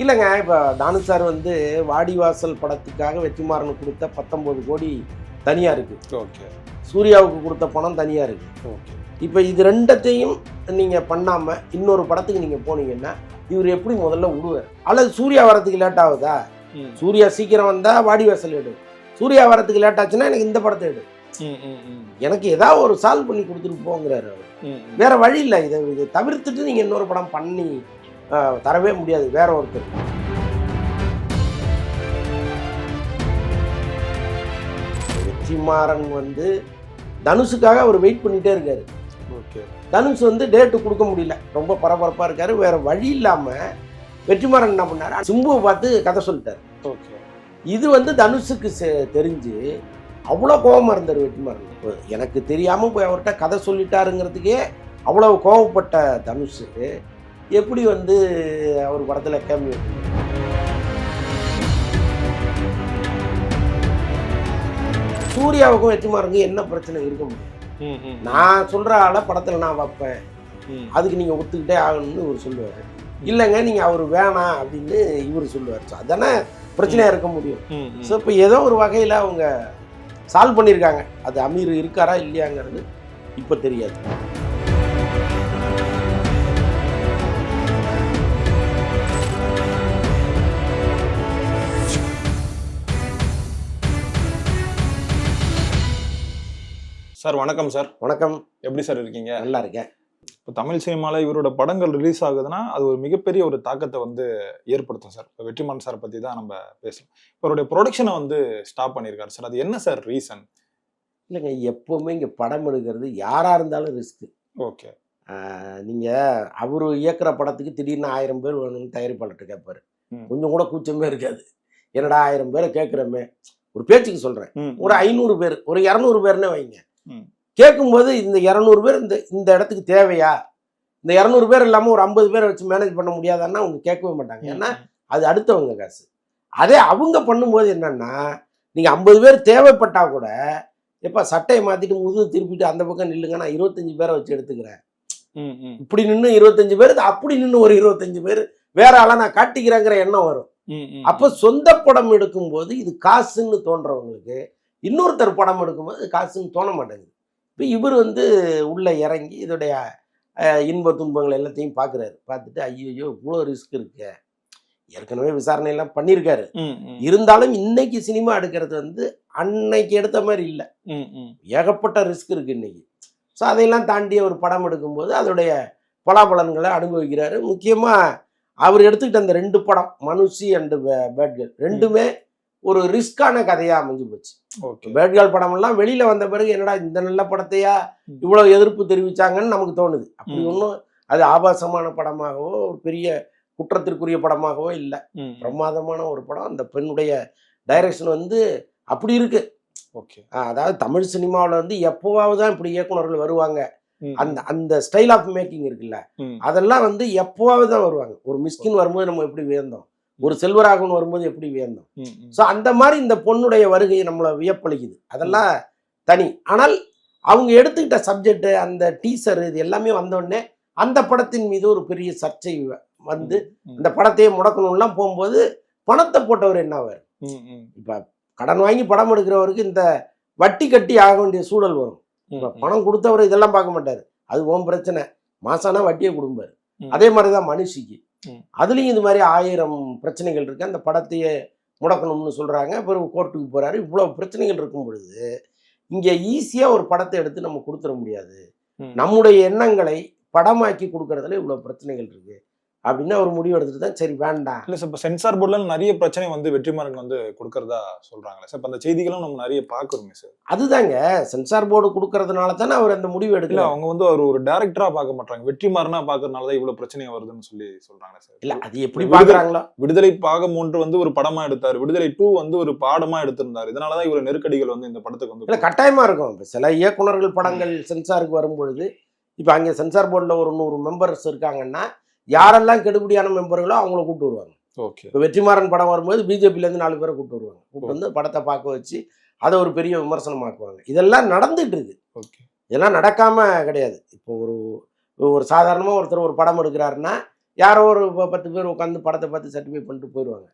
இல்லைங்க, இப்போ தானு சார் வந்து வாடிவாசல் படத்துக்காக வெற்றிமாறனுக்கு கொடுத்த 19 கோடி தனியாக இருக்குது. ஓகே. சூர்யாவுக்கு கொடுத்த பணம் தனியாக இருக்குது. ஓகே. இப்போ இது ரெண்டத்தையும் நீங்கள் பண்ணாமல் இன்னொரு படத்துக்கு நீங்கள் போனீங்கன்னா இவர் எப்படி முதல்ல விடுவார்? அல்லது சூர்யா வரத்துக்கு லேட் ஆகுதா? சூர்யா சீக்கிரம் வந்தால் வாடிவாசல் எடு, சூர்யா வரத்துக்கு லேட் ஆச்சுன்னா எனக்கு இந்த படத்தை எடு, எனக்கு ஏதாவது ஒரு சால்வ் பண்ணி கொடுத்துட்டு போங்கிறாரு அவர். வேற வழி இல்லை. இதை தவிர்த்துட்டு நீங்கள் இன்னொரு படம் பண்ணி தரவே முடியாது வேற ஒருத்தர். வெற்றிமாறன் வந்து தனுஷுக்காக அவர் வெயிட் பண்ணிட்டே இருக்காரு. ஓகே. தனுஷ் வந்து டேட்டு கொடுக்க முடியல, ரொம்ப பரபரப்பாக இருக்காரு. வேற வழி இல்லாமல் வெற்றிமாறன் என்ன பண்ணாரு, சிம்புவை பார்த்து கதை சொல்லிட்டார். ஓகே. இது வந்து தனுஷுக்கு தெரிஞ்சு அவ்வளோ கோபமாக இருந்தார் வெற்றிமாறன். எனக்கு தெரியாமல் போய் அவர்கிட்ட கதை சொல்லிட்டாருங்கிறதுக்கே அவ்வளோ கோபப்பட்ட தனுஷ் எப்படி வந்து அவர் படத்தில் கேமியோ? சூர்யாவுக்கும் வெற்றிமாறனுக்கும் என்ன பிரச்சனை இருக்க முடியும்? நான் சொல்கிற ஆளை படத்தில் நான் வைப்பேன், அதுக்கு நீங்கள் ஒத்துக்கிட்டே ஆகணும்னு இவர் சொல்லுவார். இல்லைங்க நீங்கள் அவர் வேணாம் அப்படின்னு இவர் சொல்லுவார். ஸோ அதானே பிரச்சனையாக இருக்க முடியும். ஸோ இப்போ ஏதோ ஒரு வகையில் அவங்க சால்வ் பண்ணியிருக்காங்க. அது அமீர் இருக்காரா இல்லையாங்கிறது இப்போ தெரியாது. சார் வணக்கம். சார் வணக்கம். எப்படி சார் இருக்கீங்க? நல்லா இருக்கேன். இப்போ தமிழ் சினிமாவில் இவரோட படங்கள் ரிலீஸ் ஆகுதுன்னா அது ஒரு மிகப்பெரிய ஒரு தாக்கத்தை வந்து ஏற்படுத்தும் சார். இப்போ வெற்றிமாறன் சார் பற்றி தான் நம்ம பேசலாம். இவருடைய ப்ரொடக்ஷனை வந்து ஸ்டாப் பண்ணியிருக்காரு சார். அது என்ன சார் ரீசன்? இல்லைங்க, எப்போவுமே இங்கே படம் எடுக்கிறது யாராக இருந்தாலும் ரிஸ்க்கு. ஓகே. நீங்கள் அவர் இயக்குற படத்துக்கு திடீர்னு 1000 பேர் வேணும்னு தயாரிப்பாளர்கிட்ட கேட்பாரு. கொஞ்சம் கூட கூச்சமே இருக்காது. என்னடா 1000 பேரை கேட்குறமே, ஒரு பேச்சுக்கு சொல்கிறேன், ஒரு 500 பேர், ஒரு 200 பேர்னே வைங்க. கேட்கும்போது இந்த 200 பேர் இந்த இடத்துக்கு தேவையா, இந்த 200 பேர் இல்லாமல் ஒரு 50 பேரை வச்சு மேனேஜ் பண்ண முடியாதான்னா அவங்க கேட்கவே மாட்டாங்க. ஏன்னா அது அடுத்தவங்க காசு. அதே அவங்க பண்ணும்போது என்னன்னா, நீங்கள் 50 பேர் தேவைப்பட்டா கூட எப்போ சட்டையை மாற்றிட்டு முதுகு திருப்பிட்டு அந்த பக்கம் நில்லுங்க, நான் 25 பேரை வச்சு எடுத்துக்கிறேன், இப்படி நின்று 25 பேர், அப்படி நின்று ஒரு 25 பேர் வேற ஆளா நான் காட்டிக்கிறேங்கிற எண்ணம் வரும். அப்போ சொந்த படம் எடுக்கும்போது இது காசுன்னு தோன்றவங்களுக்கு இன்னொருத்தர் படம் எடுக்கும்போது காசுன்னு தோண மாட்டேங்குது. இப்போ இவர் வந்து உள்ளே இறங்கி இதோடைய இன்ப துன்பங்கள் எல்லாத்தையும் பார்க்குறாரு. பார்த்துட்டு ஐயோ இவ்வளோ ரிஸ்க் இருக்கு, ஏற்கனவே விசாரணை எல்லாம் பண்ணியிருக்காரு. இருந்தாலும் இன்னைக்கு சினிமா எடுக்கிறது வந்து அன்னைக்கு எடுத்த மாதிரி இல்லை, ஏகப்பட்ட ரிஸ்க் இருக்கு இன்னைக்கு. ஸோ அதையெல்லாம் தாண்டி ஒரு படம் எடுக்கும்போது அதோடைய பலாபலன்களை அனுபவிக்கிறாரு. முக்கியமாக அவர் எடுத்துக்கிட்ட அந்த 2 படம் மனுஷி அண்டு பேட்கேர்ள் ரெண்டுமே ஒரு ரிஸ்கான கதையாக அமைஞ்சு போச்சு. பேட்கேர்ள் படமெல்லாம் வெளியில் வந்த பிறகு என்னடா இந்த நல்ல படத்தையா இவ்வளோ எதிர்ப்பு தெரிவித்தாங்கன்னு நமக்கு தோணுது. அப்படி ஒன்றும் அது ஆபாசமான படமாகவோ ஒரு பெரிய குற்றத்திற்குரிய படமாகவோ இல்லை. பிரமாதமான ஒரு படம். அந்த பெண்ணுடைய டைரக்ஷன் வந்து அப்படி இருக்கு. ஓகே. அதாவது தமிழ் சினிமாவில் வந்து எப்போவாவது தான் இப்படி இயக்குனர்கள் வருவாங்க. அந்த ஸ்டைல் ஆஃப் மேக்கிங் இருக்குல்ல, அதெல்லாம் வந்து எப்போவாவது தான் வருவாங்க. ஒரு மிஸ்கின் வரும்போது நம்ம எப்படி வியந்தோம், ஒரு செல்வராகவன் வரும்போது எப்படி வியந்தோம். ஸோ அந்த மாதிரி இந்த பொண்ணுடைய வருகை நம்மளை வியப்பளிக்குது. அதெல்லாம் தனி. ஆனால் அவங்க எடுத்துக்கிட்ட சப்ஜெக்ட், அந்த டீசர், இது எல்லாமே வந்தோடனே அந்த படத்தின் மீது ஒரு பெரிய சர்ச்சை வந்து அந்த படத்தையே முடக்கணும்லாம் போகும்போது பணத்தை போட்டவர் என்னவார்? இப்போ கடன் வாங்கி படம் எடுக்கிறவருக்கு இந்த வட்டி கட்டி ஆக வேண்டிய சூழல் வரும். இப்போ பணம் கொடுத்தவர் இதெல்லாம் பார்க்க மாட்டார், அது ஓம் பிரச்சனை, மாசானா வட்டியை கொடுப்பாரு. அதே மாதிரி தான் மனுஷிக்கு. அதுலேயும் இது மாதிரி 1000 பிரச்சனைகள் இருக்குது. அந்த படத்தையே முடக்கணும்னு சொல்கிறாங்க. பிறகு கோர்ட்டுக்கு போகிறாரு. இவ்வளோ பிரச்சனைகள் இருக்கும் பொழுது இங்கே ஈஸியாக ஒரு படத்தை எடுத்து நம்ம கொடுத்துட முடியாது. நம்முடைய எண்ணங்களை படமாக்கி கொடுக்கறதுல இவ்வளோ பிரச்சனைகள் இருக்குது அப்படின்னு அவர் முடிவு எடுத்துட்டு தான் சரி வேண்டாம். இல்லை சார், இப்போ சென்சார் போர்டில் நிறைய பிரச்சனை வந்து வெற்றிமாறன் வந்து கொடுக்கறதா சொல்கிறாங்களே சார். இப்போ அந்த செய்திகளும் நம்ம நிறைய பார்க்குறோமே சார். அதுதாங்க, சென்சார் போர்டு கொடுக்கறதுனால தானே அவர் அந்த முடிவு எடுக்கல. அவங்க வந்து அவர் ஒரு டைரக்டரா பார்க்க மாட்டாங்க, வெற்றிமாறனா பார்க்கறதுனால தான் இவ்வளோ பிரச்சனை வருதுன்னு சொல்லி சொல்கிறாங்க சார். இல்லை அது எப்படி பார்க்குறாங்களா? விடுதலை பாகம் 1 வந்து ஒரு படமா எடுத்தார், விடுதலை 2 வந்து ஒரு பாடமா எடுத்திருந்தார். இதனால தான் இவ்வளோ நெருக்கடிகள் வந்து இந்த படத்துக்கு வந்து இல்லை கட்டாயமாக இருக்கும். இப்போ சில இயக்குனர்கள் படங்கள் சென்சாருக்கு வரும்பொழுது, இப்போ அங்கே சென்சார் போர்டில் ஒரு 100 மெம்பர்ஸ் இருக்காங்கன்னா யாரெல்லாம் கெடுபடியான மெம்பர்களோ அவங்கள கூப்பிட்டு வருவாங்க. ஓகே. இப்போ வெற்றிமாறன் படம் வரும்போது பிஜேபியிலேருந்து 4 பேரை கூப்பிட்டு வருவாங்க. கூப்பிட்டு வந்து படத்தை பார்க்க வச்சு அதை ஒரு பெரிய விமர்சனமாக்குவாங்க. இதெல்லாம் நடந்துட்டு இருக்கு. ஓகே. இதெல்லாம் நடக்காம கிடையாது. இப்போ ஒரு சாதாரணமாக ஒருத்தர் ஒரு படம் எடுக்கிறாருன்னா யாரோ ஒரு 10 பேர் உட்காந்து படத்தை பார்த்து சர்டிஃபை பண்ணிட்டு போயிடுவாங்க.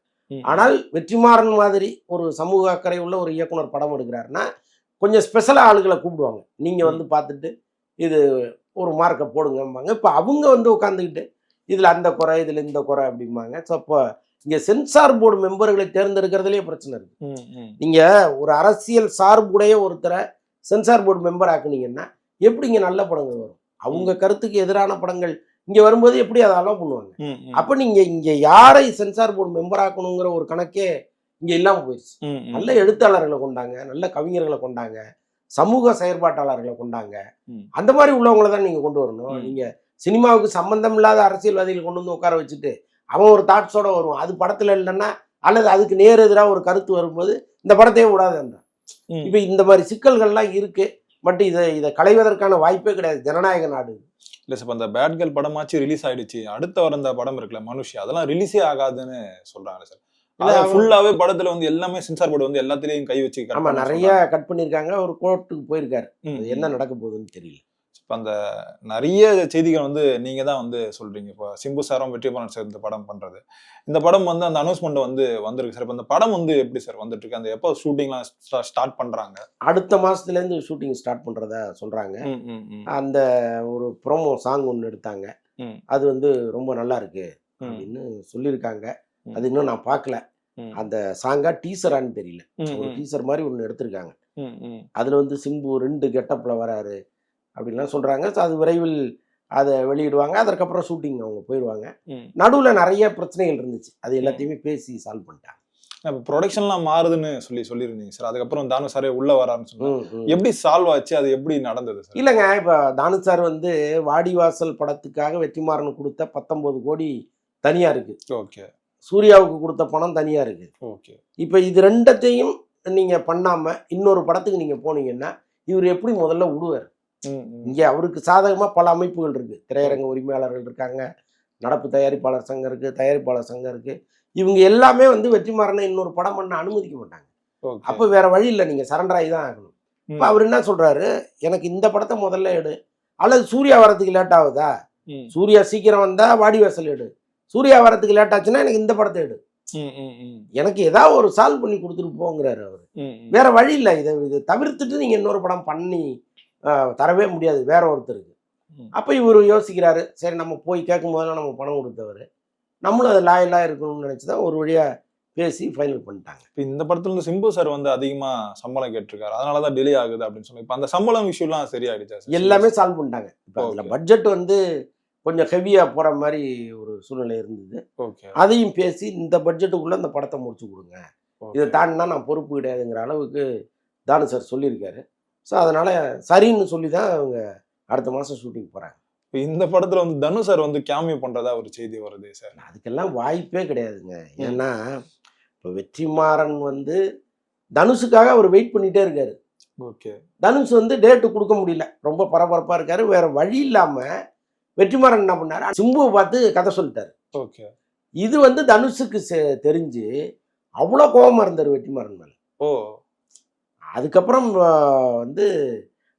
ஆனால் வெற்றிமாறன் மாதிரி ஒரு சமூக அக்கறை உள்ள ஒரு இயக்குனர் படம் எடுக்கிறாருன்னா கொஞ்சம் ஸ்பெஷலாக ஆளுகளை கூப்பிடுவாங்க. நீங்கள் வந்து பார்த்துட்டு இது ஒரு மார்க்கை போடுங்கம்பாங்க. இப்போ அவங்க வந்து உட்காந்துக்கிட்டு இதில் அந்த குறை இதில் இந்த குறை அப்படிம்பாங்க. ஸோ அப்போ இங்கே சென்சார் போர்டு மெம்பர்களை தேர்ந்தெடுக்கிறதுலேயே பிரச்சனை இருக்குது. நீங்கள் ஒரு அரசியல் சார்புடைய ஒருத்தரை சென்சார் போர்டு மெம்பர் ஆக்குனீங்கன்னா எப்படி இங்கே நல்ல படங்கள் வரும்? அவங்க கருத்துக்கு எதிரான படங்கள் இங்க வரும்போது எப்படி அதை அலோவ் பண்ணுவாங்க? அப்ப நீங்க இங்க யாரை சென்சார் போர்டு மெம்பர் ஆக்கணுங்கிற ஒரு கணக்கே இங்க இல்லாம போயிடுச்சு. நல்ல எழுத்தாளர்களை கொண்டாங்க, நல்ல கவிஞர்களை கொண்டாங்க, சமூக செயற்பாட்டாளர்களை கொண்டாங்க. அந்த மாதிரி உள்ளவங்களை தான் நீங்க கொண்டு வரணும். நீங்க சினிமாவுக்கு சம்பந்தம் இல்லாத அரசியல்வாதிகளை கொண்டு வந்து உட்கார வச்சுட்டு அவன் ஒரு தாட்ஸோட வருவான். அது படத்துல இல்லைன்னா அல்லது அதுக்கு நேர் எதிராக ஒரு கருத்து வரும்போது இந்த படத்தையே விடாதுன்றான். இப்ப இந்த மாதிரி சிக்கல்கள்லாம் இருக்கு. பட் இதை களைவதற்கான வாய்ப்பே கிடையாது. ஜனநாயக நாடு. இல்ல சார், அந்த பேட் கேர்ள் படமாச்சு ரிலீஸ் ஆயிடுச்சு, அடுத்த வர அந்த படம் இருக்குல்ல மனுஷி, அதெல்லாம் ரிலீஸே ஆகாதுன்னு சொல்றாங்க சார். ஃபுல்லாவே படத்துல வந்து எல்லாமே சென்சார் போர்டு வந்து எல்லாத்துலயும் கை வச்சு ஆமா நிறைய கட் பண்ணிருக்காங்க. ஒரு கோர்ட்டுக்கு போயிருக்காரு. என்ன நடக்க போகுதுன்னு தெரியல. இப்போ அந்த நிறைய செய்திகள் வந்து நீங்க தான் வந்து சொல்றீங்க. இப்போ சிம்பு சாரும் வெற்றிமாறன் சார் இந்த படம் பண்றது, இந்த படம் வந்து அந்த அனௌன்ஸ்மெண்ட் வந்து வந்திருக்கு சார். இப்போ அந்த படம் வந்து எப்படி சார் வந்துட்டு இருக்கு? அந்த எப்போ ஷூட்டிங்லாம் ஸ்டார்ட் பண்றாங்க? அடுத்த மாசத்துல இருந்து ஷூட்டிங் ஸ்டார்ட் பண்றதா சொல்றாங்க. அந்த ஒரு ப்ரோமோ சாங் ஒன்று எடுத்தாங்க. அது வந்து ரொம்ப நல்லா இருக்கு அப்படின்னு சொல்லியிருக்காங்க. அது இன்னும் நான் பார்க்கல. அந்த சாங்கா டீசரான்னு தெரியல. ஒரு டீசர் மாதிரி ஒன்று எடுத்திருக்காங்க. அதுல வந்து சிம்பு 2 கெட்டப்ல வராரு அப்படின்லாம் சொல்றாங்க. அது விரைவில் அதை வெளியிடுவாங்க. அதற்கப்புறம் ஷூட்டிங் அவங்க போயிடுவாங்க. நடுவில் நிறைய பிரச்சனைகள் இருந்துச்சு. அது எல்லாத்தையுமே பேசி சால்வ் பண்ணிட்டாங்க. இப்போ ப்ரொடக்ஷன்லாம் மாறுதுன்னு சொல்லியிருந்தீங்க சார். அதுக்கப்புறம் தானு சாரே உள்ள வரான்னு சொன்னாங்க. எப்படி சால்வ் ஆச்சு? அது எப்படி நடந்தது சார்? இல்லைங்க, இப்போ தானு சார் வந்து வாடிவாசல் படத்துக்காக வெற்றிமாறன் கொடுத்த 19 கோடி தனியா இருக்கு. ஓகே. சூர்யாவுக்கு கொடுத்த பணம் தனியா இருக்கு. ஓகே. இப்போ இது ரெண்டத்தையும் நீங்க பண்ணாம இன்னொரு படத்துக்கு நீங்க போனீங்கன்னா இவர் எப்படி முதல்ல விடுவார்? இங்க அவருக்கு சாதகமா பல அமைப்புகள் இருக்கு. திரையரங்க உரிமையாளர்கள் இருக்காங்க, நடப்பு தயாரிப்பாளர் சங்கம் இருக்கு, தயாரிப்பாளர் சங்கம் இருக்கு. இவங்க எல்லாமே வந்து வெற்றிமாறனை இன்னொரு படம் பண்ண அனுமதிக்க மாட்டாங்க. அப்ப வேற வழி இல்லை, நீங்க சரண்டர் ஆகி தான் ஆகணும். இப்ப அவர் என்ன சொல்றாரு, எனக்கு இந்த படத்தை முதல்ல எடு, அல்லது சூர்யா வரத்துக்கு லேட் ஆகுதா, சூர்யா சீக்கிரம் வந்தா வாடிவாசல் எடு, சூர்யா வரத்துக்கு லேட் ஆச்சுன்னா எனக்கு இந்த படத்தை எடு, எனக்கு ஏதாவது ஒரு சால்வ் பண்ணி கொடுத்துட்டு போங்கிறாரு அவரு. வேற வழி இல்லை. இதை தவிர்த்துட்டு நீங்க இன்னொரு படம் பண்ணி தரவே முடியாது வேற ஒருத்தருக்கு. அப்ப இவர் யோசிக்கிறாரு, சரி நம்ம போய் கேட்கும் போதெல்லாம் நம்ம பணம் கொடுத்தவர், நம்மளும் அது லாயலாக இருக்கணும்னு நினைச்சுதான் ஒரு வழியா பேசி ஃபைனல் பண்ணிட்டாங்க. இப்போ இந்த படத்துல இருந்து சிம்பு சார் வந்து அதிகமா சம்பளம் கேட்டிருக்காரு, அதனாலதான் டிலே ஆகுது அப்படின்னு சொல்லி இப்போ அந்த சம்பளம் விஷயம்லாம் சரியாயிடுச்சா? எல்லாமே சால்வ் பண்ணிட்டாங்க. இப்போ அதுல பட்ஜெட் வந்து கொஞ்சம் ஹெவியா போற மாதிரி ஒரு சூழ்நிலை இருந்தது. அதையும் பேசி இந்த பட்ஜெட்டுக்குள்ள இந்த படத்தை முடிச்சு கொடுங்க, இதை தாண்டினா நான் பொறுப்பு கிடையாதுங்கிற அளவுக்கு தானு சார் சொல்லியிருக்காரு. ஸோ அதனால சரின்னு சொல்லி தான் அவங்க அடுத்த மாதம் ஷூட்டிங் போகிறாங்க. இப்போ இந்த படத்தில் வந்து தனு சார் வந்து கேமியோ பண்ணுறதா ஒரு செய்தி வருது சார். அதுக்கெல்லாம் வாய்ப்பே கிடையாதுங்க. ஏன்னா இப்போ வெற்றிமாறன் வந்து தனுஷுக்காக அவர் வெயிட் பண்ணிகிட்டே இருக்காரு. ஓகே. தனுஷ் வந்து டேட்டு கொடுக்க முடியல, ரொம்ப பரபரப்பாக இருக்காரு. வேற வழி இல்லாமல் வெற்றிமாறன் என்ன பண்ணாரு, சிம்புவை பார்த்து கதை சொல்லிட்டாரு. ஓகே. இது வந்து தனுஷுக்கு தெரிஞ்சு அவ்வளோ கோபமாக இருந்தார் வெற்றிமாறன் மேலே. ஓ. அதுக்கப்புறம் வந்து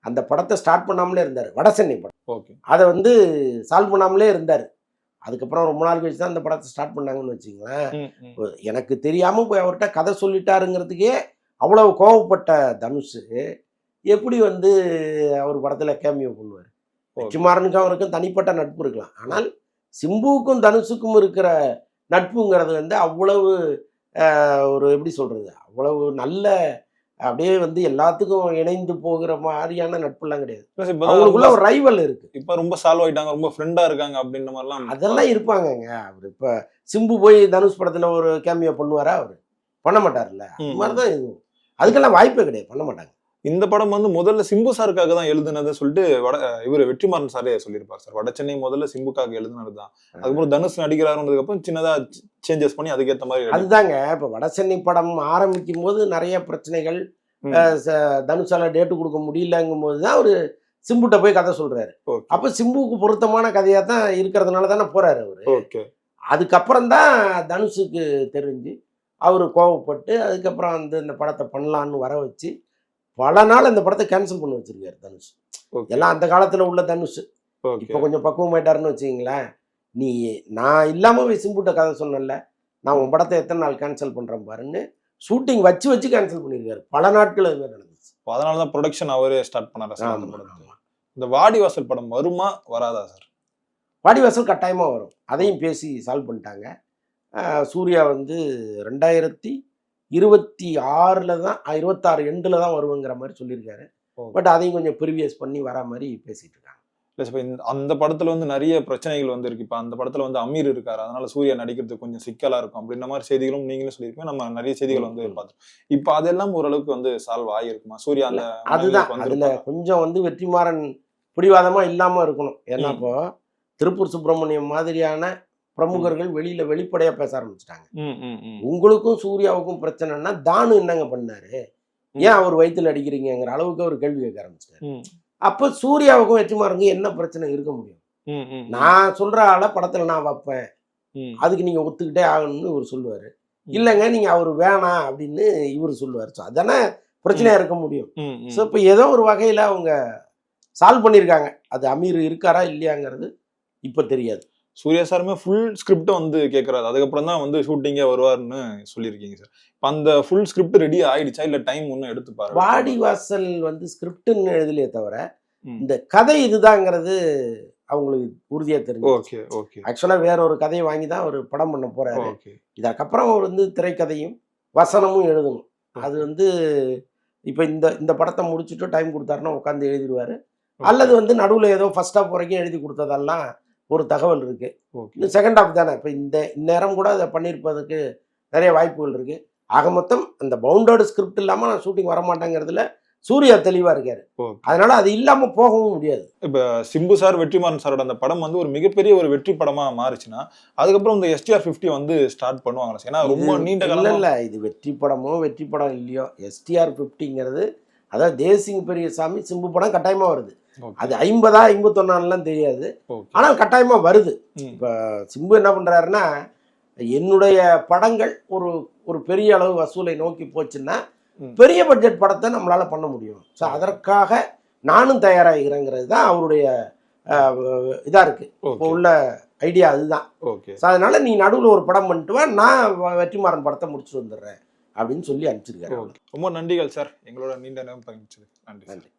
அந்த படத்தை ஸ்டார்ட் பண்ணாமலே இருந்தார், வடசென்னை படம். ஓகே. அதை வந்து சால்வ் பண்ணாமலே இருந்தார். அதுக்கப்புறம் ரொம்ப நாள் கழிச்சு தான் அந்த படத்தை ஸ்டார்ட் பண்ணாங்கன்னு வச்சுங்களேன். எனக்கு தெரியாமல் போய் அவர்கிட்ட கதை சொல்லிட்டாருங்கிறதுக்கே அவ்வளவு கோவப்பட்ட தனுஷ் எப்படி வந்து அவர் படத்தில் கேமியோ பண்ணுவார்? வெற்றிமாறனுக்கும் அவருக்கும் தனிப்பட்ட நட்பு இருக்கலாம், ஆனால் சிம்புவுக்கும் தனுஷுக்கும் இருக்கிற நட்புங்கிறது வந்து அவ்வளவு ஒரு எப்படி சொல்றது, அவ்வளவு நல்ல அப்படியே வந்து எல்லாத்துக்கும் இணைந்து போகிற மாதிரியான நட்புலாம் கிடையாது. அவங்களுக்குள்ள ஒரு ரைவல் இருக்கு. இப்ப ரொம்ப சால்வ் ஆயிட்டாங்க, ரொம்ப ஃப்ரெண்டா இருக்காங்க அப்படின்ற மாதிரிலாம் அதெல்லாம் இருப்பாங்கங்க. அவரு இப்ப சிம்பு போய் தனுஷ் படத்துல ஒரு கேமியோ பண்ணுவாரா? அவரு பண்ண மாட்டார்ல. அது மாதிரிதான் இதுவும். அதுக்கெல்லாம் வாய்ப்பே கிடையாது, பண்ண மாட்டாங்க. இந்த படம் வந்து முதல்ல சிம்பு சாருக்காக தான் எழுதுனது சொல்லிட்டு இவர் வெற்றிமாறன் சாரே சொல்லியிருப்பார் சார். வடசென்னை முதல்ல சிம்புக்காக எழுதுனது தான். அதுக்கப்புறம் தனுஷ் நடிகராருன்றதுக்கு அப்புறம் சின்னதா சேஞ்சஸ் பண்ணி அதுக்கேற்ற மாதிரி. அதுதாங்க இப்ப வடசென்னை படம் ஆரம்பிக்கும் போது நிறைய பிரச்சனைகள், தனுஷால டேட்டு கொடுக்க முடியலங்கும் போதுதான் அவரு சிம்புட்ட போய் கதை சொல்றாரு. அப்ப சிம்புவுக்கு பொருத்தமான கதையா தான் இருக்கிறதுனால தானே போறாரு அவரு. அதுக்கப்புறம் தான் தனுஷுக்கு தெரிஞ்சு அவரு கோவப்பட்டு அதுக்கப்புறம் வந்து இந்த படத்தை பண்ணலான்னு வர வச்சு பல நாள் இந்த படத்தை கேன்சல் பண்ணி வச்சிருக்காரு தனுஷ். எல்லாம் அந்த காலத்துல உள்ள தனுஷ் இப்ப கொஞ்சம் பக்குவமாயிட்டாருன்னு வச்சுக்கீங்களேன். நீ நான் இல்லாமல் போய் சிம்புட்ட கதை சொன்னல, நான் உன் படத்தை எத்தனை நாள் கேன்சல் பண்ணுறேன் பாருன்னு ஷூட்டிங் வச்சு கேன்சல் பண்ணியிருக்காரு. பல நாட்கள் அது மாதிரி நடந்துச்சு. அதனால தான் ப்ரொடக்ஷன் அவரே ஸ்டார்ட் பண்ணாரு சார் அந்த படத்தை. இந்த வாடிவாசல் படம் வருமா வராதா சார்? வாடிவாசல் கட்டாயமாக வரும். அதையும் பேசி சால்வ் பண்ணிட்டாங்க. சூர்யா வந்து 2026 தான் 26 எண்டில் தான் வருவங்கிற மாதிரி சொல்லியிருக்காரு. பட் அதையும் கொஞ்சம் ப்ரீவியஸ் பண்ணி வரா மாதிரி பேசிட்டு இருக்காங்க. இல்லை சார், இப்போ அந்த படத்துல வந்து நிறைய பிரச்சனைகள் வந்து இருக்கு. இப்போ அந்த படத்துல வந்து அமீர் இருக்காரு, அதனால சூர்யா நடிக்கிறது கொஞ்சம் சிக்கலா இருக்கும் அப்படின்ற மாதிரி செய்திகளும் நீங்களும் சொல்லியிருக்கோம். நம்ம நிறைய செய்திகள் வந்து பார்த்தோம். இப்போ அதெல்லாம் ஓரளவுக்கு வந்து சால்வ் ஆகிருக்குமா சூர்யா? அந்த அதுதான் அதுல கொஞ்சம் வந்து வெற்றிமாறன் பிடிவாதமா இல்லாம இருக்கணும். ஏன்னா இப்போ திருப்பூர் சுப்பிரமணியம் மாதிரியான பிரமுகர்கள் வெளிப்படையா பேச ஆரம்பிச்சிட்டாங்க. உங்களுக்கும் சூர்யாவுக்கும் பிரச்சனைன்னா தானு என்னங்க பண்ணாரு, ஏன் அவர் வயிற்றுல அடிக்கிறீங்கிற அளவுக்கு அவர் கேள்வி கேட்க ஆரம்பிச்சிட்டாரு. அப்ப சூர்யாவுக்கும் வெற்றிமாறனுக்கும் என்ன பிரச்சனை இருக்க முடியும்? நான் சொல்ற ஆள படத்துல நான் வைப்பேன், அதுக்கு நீங்க ஒத்துக்கிட்டே ஆகணும்னு இவர் சொல்லுவாரு. இல்லைங்க நீங்க அவர் வேணாம் அப்படின்னு இவர் சொல்லுவாரு. ஸோ அதானே பிரச்சனையா இருக்க முடியும். ஸோ இப்போ ஏதோ ஒரு வகையில அவங்க சால்வ் பண்ணியிருக்காங்க. அது அமீர் இருக்காரா இல்லையாங்கிறது இப்போ தெரியாது. சூர்யா சாருமே ஃபுல் ஸ்கிரிப்ட் வந்து கேட்கறாரு, அதுக்கப்புறம் தான் வந்து ஷூட்டிங்கே வருவாருன்னு சொல்லியிருக்கீங்க சார். இப்போ அந்த ஃபுல் ஸ்கிரிப்ட் ரெடி ஆயிடுச்சா இல்லை டைம் இன்னும் எடுத்துப்பாரு? வாடிவாசல் வந்து ஸ்கிரிப்ட்னு எழுதலையே தவிர இந்த கதை இதுதாங்கிறது அவங்களுக்கு உறுதியா தெரியும். Okay okay. ஆக்சுவலா வேற ஒரு கதையை வாங்கி தான் ஒரு படம் பண்ண போறாரு. இதற்கப்புறம் அவர் வந்து திரைக்கதையும் வசனமும் எழுதணும். அது வந்து இப்போ இந்த படத்தை முடிச்சுட்டு டைம் கொடுத்தாருன்னா உட்காந்து எழுதிடுவாரு. அல்லது வந்து நடுவில் ஏதோ ஃபர்ஸ்ட் ஹாஃப் வரைக்கும் எழுதி கொடுத்ததெல்லாம் ஒரு தகவல் இருக்கு. இன்னும் செகண்ட் ஹாஃப் தானே, இப்போ இந்த நேரம் கூட அதை பண்ணியிருப்பதுக்கு நிறைய வாய்ப்புகள் இருக்கு. ஆக மொத்தம் அந்த பவுண்டர்டு ஸ்கிரிப்ட் இல்லாமல் நான் ஷூட்டிங் வரமாட்டேங்கிறதுல சூர்யா தெளிவா இருக்காரு. அதனால அது இல்லாம போகவும் முடியாது. இப்ப சிம்பு சார் வெற்றிமாறன் சாரோட அந்த படம் வந்து ஒரு மிகப்பெரிய ஒரு வெற்றி படமா மாறுச்சுன்னா அதுக்கப்புறம் இந்த STR 50 வந்து ஸ்டார்ட் பண்ணுவாங்க. ஏன்னா ரொம்ப நீண்ட காலம் இல்ல இது வெற்றி படம் இல்லையோ, STR 50ங்கிறது அதாவது தேசிங் பெரியசாமி சிம்பு படம் கட்டாயமா வருது. அது 50 51 தெரியாது, ஆனால் கட்டாயமா வருது. இப்ப சிம்பு என்ன பண்றாருன்னா, என்னுடைய படங்கள் ஒரு பெரிய அளவு வசூலை நோக்கி போச்சுன்னா பெரிய பட்ஜெட் படத்தை நம்மளால பண்ண முடியும். ஸோ அதற்காக நானும் தயாராகிறேங்கிறது தான் அவருடைய இதா இருக்கு. இப்போ உள்ள ஐடியா அதுதான். ஸோ அதனால நீ நடுவில் ஒரு படம் பண்ணிட்டு வா, நான் வெற்றிமாறன் படத்தை முடிச்சுட்டு வந்துடுறேன் அப்படின்னு சொல்லி அனுப்பிச்சிருக்காரு. ரொம்ப நன்றிகள் சார், எங்களோட நீண்ட நேரம் பகிர்ந்ததுக்கு நன்றி. நன்றி.